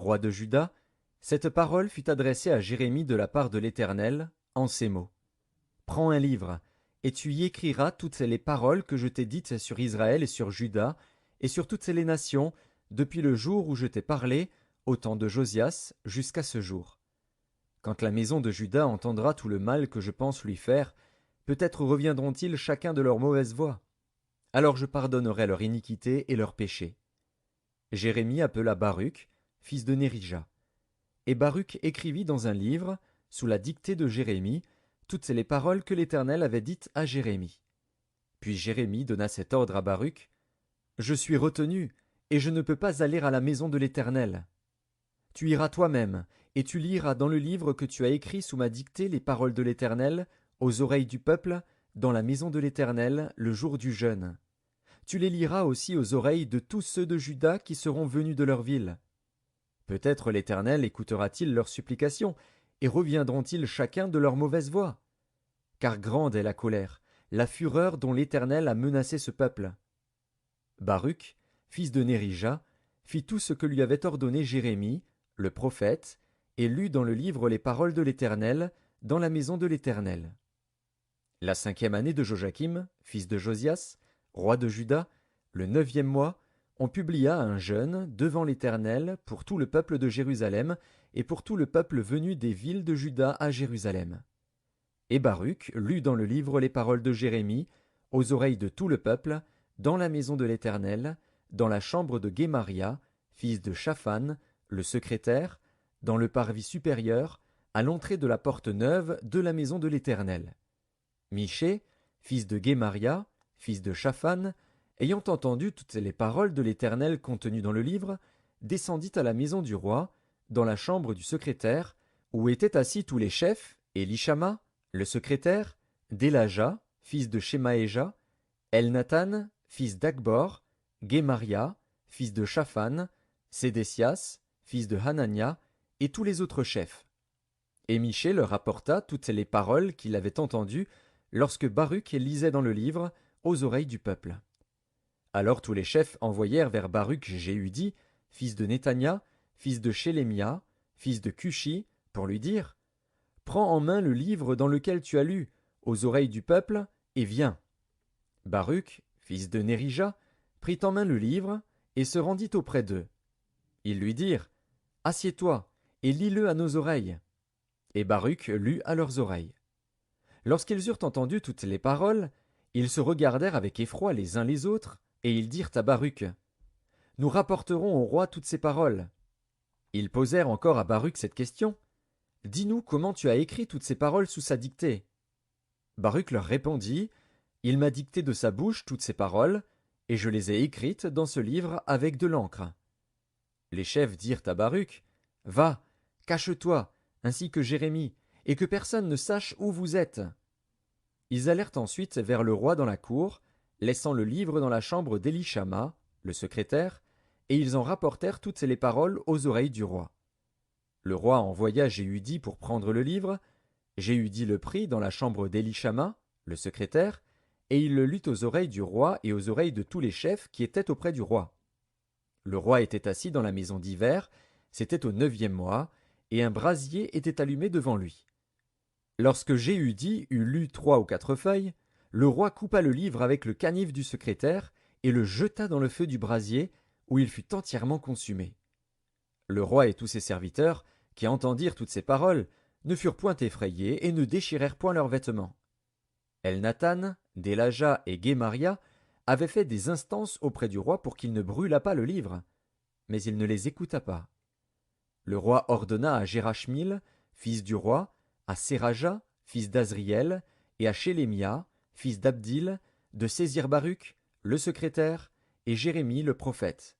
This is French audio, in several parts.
roi de Juda, cette parole fut adressée à Jérémie de la part de l'Éternel, en ces mots. Prends un livre, et tu y écriras toutes les paroles que je t'ai dites sur Israël et sur Juda, et sur toutes les nations, depuis le jour où je t'ai parlé, au temps de Josias, jusqu'à ce jour. Quand la maison de Juda entendra tout le mal que je pense lui faire, peut-être reviendront-ils chacun de leur mauvaise voie. Alors je pardonnerai leur iniquité et leurs péchés. Jérémie appela Baruch, fils de Nérija. Et Baruch écrivit dans un livre, sous la dictée de Jérémie, toutes les paroles que l'Éternel avait dites à Jérémie. Puis Jérémie donna cet ordre à Baruch. Je suis retenu, et je ne peux pas aller à la maison de l'Éternel. Tu iras toi-même, et tu liras dans le livre que tu as écrit sous ma dictée les paroles de l'Éternel, aux oreilles du peuple, dans la maison de l'Éternel, le jour du jeûne. Tu les liras aussi aux oreilles de tous ceux de Juda qui seront venus de leur ville. Peut-être l'Éternel écoutera-t-il leurs supplications, et reviendront-ils chacun de leur mauvaise voie. Car grande est la colère, la fureur dont l'Éternel a menacé ce peuple. Baruch, fils de Nérija, fit tout ce que lui avait ordonné Jérémie, le prophète, et lut dans le livre les paroles de l'Éternel, dans la maison de l'Éternel. La 5e année de Joachim, fils de Josias, roi de Juda, le 9e mois, on publia un jeûne devant l'Éternel pour tout le peuple de Jérusalem et pour tout le peuple venu des villes de Juda à Jérusalem. Et Baruch lut dans le livre les paroles de Jérémie, aux oreilles de tout le peuple, dans la maison de l'Éternel, dans la chambre de Guémaria, fils de Shaphan, le secrétaire, dans le parvis supérieur, à l'entrée de la porte neuve de la maison de l'Éternel. Michée, fils de Guémaria, fils de Shaphan, ayant entendu toutes les paroles de l'Éternel contenues dans le livre, descendit à la maison du roi, dans la chambre du secrétaire, où étaient assis tous les chefs, Élishama, le secrétaire, Délaja, fils de Shemaéja, Elnathan, fils d'Akbor, Guémaria, fils de Shaphan, Sédécias, fils de Hanania, et tous les autres chefs. Et Michée leur rapporta toutes les paroles qu'il avait entendues lorsque Baruch lisait dans le livre aux oreilles du peuple. Alors tous les chefs envoyèrent vers Baruch Jéhudi, fils de Néthania, fils de Shélémia, fils de Cushi, pour lui dire « Prends en main le livre dans lequel tu as lu, aux oreilles du peuple, et viens. » Baruch, fils de Nérija, prit en main le livre, et se rendit auprès d'eux. Ils lui dirent « Assieds-toi, et lis-le à nos oreilles. » Et Baruch lut à leurs oreilles. Lorsqu'ils eurent entendu toutes les paroles, ils se regardèrent avec effroi les uns les autres, et ils dirent à Baruch « Nous rapporterons au roi toutes ces paroles. » Ils posèrent encore à Baruch cette question « Dis-nous comment tu as écrit toutes ces paroles sous sa dictée. » Baruch leur répondit « Il m'a dicté de sa bouche toutes ces paroles, et je les ai écrites dans ce livre avec de l'encre. » Les chefs dirent à Baruch « Va, cache-toi, ainsi que Jérémie, et que personne ne sache où vous êtes. » Ils allèrent ensuite vers le roi dans la cour, laissant le livre dans la chambre d'Élishama, le secrétaire, et ils en rapportèrent toutes les paroles aux oreilles du roi. Le roi envoya Jéhudi pour prendre le livre. Jéhudi le prit dans la chambre d'Élishama, le secrétaire, et il le lut aux oreilles du roi et aux oreilles de tous les chefs qui étaient auprès du roi. Le roi était assis dans la maison d'hiver, c'était au 9e mois, et un brasier était allumé devant lui. Lorsque Jéhudi eut lu 3 ou 4 feuilles, le roi coupa le livre avec le canif du secrétaire et le jeta dans le feu du brasier, où il fut entièrement consumé. Le roi et tous ses serviteurs, qui entendirent toutes ces paroles, ne furent point effrayés et ne déchirèrent point leurs vêtements. Elnathan, Délaja et Guémaria avaient fait des instances auprès du roi pour qu'il ne brûlât pas le livre, mais il ne les écouta pas. Le roi ordonna à Jérachmil, fils du roi, à Séraja, fils d'Azriel, et à Shélémia, fils d'Abdil, de saisir Baruch, le secrétaire, et Jérémie le prophète.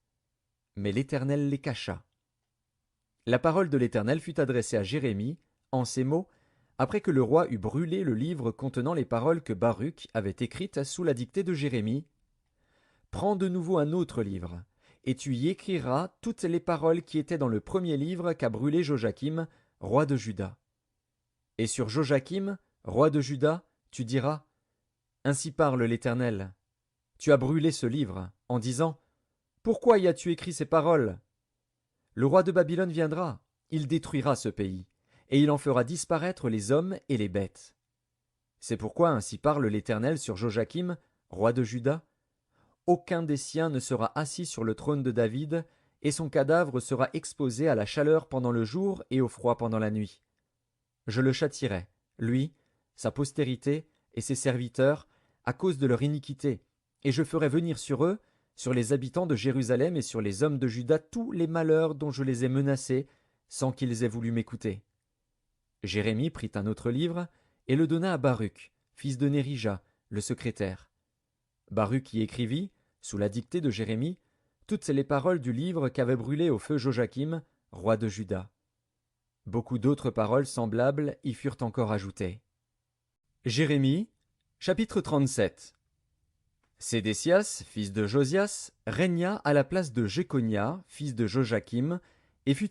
Mais l'Éternel les cacha. La parole de l'Éternel fut adressée à Jérémie, en ces mots, après que le roi eut brûlé le livre contenant les paroles que Baruch avait écrites sous la dictée de Jérémie. Prends de nouveau un autre livre, et tu y écriras toutes les paroles qui étaient dans le premier livre qu'a brûlé Joachim, roi de Juda. Et sur Joachim, roi de Juda, tu diras « Ainsi parle l'Éternel. Tu as brûlé ce livre, en disant « Pourquoi y as-tu écrit ces paroles » Le roi de Babylone viendra, il détruira ce pays, et il en fera disparaître les hommes et les bêtes. C'est pourquoi ainsi parle l'Éternel sur Joachim, roi de Juda. Aucun des siens ne sera assis sur le trône de David, et son cadavre sera exposé à la chaleur pendant le jour et au froid pendant la nuit. Je le châtierai, lui, sa postérité et ses serviteurs, à cause de leur iniquité, et je ferai venir sur eux, sur les habitants de Jérusalem et sur les hommes de Juda, tous les malheurs dont je les ai menacés, sans qu'ils aient voulu m'écouter. Jérémie prit un autre livre, et le donna à Baruch, fils de Nérija, le secrétaire. Baruch y écrivit, sous la dictée de Jérémie, toutes les paroles du livre qu'avait brûlé au feu Joachim, roi de Juda. Beaucoup d'autres paroles semblables y furent encore ajoutées. Jérémie, chapitre 37. Sédécias, fils de Josias, régna à la place de Jéconia, fils de Joachim,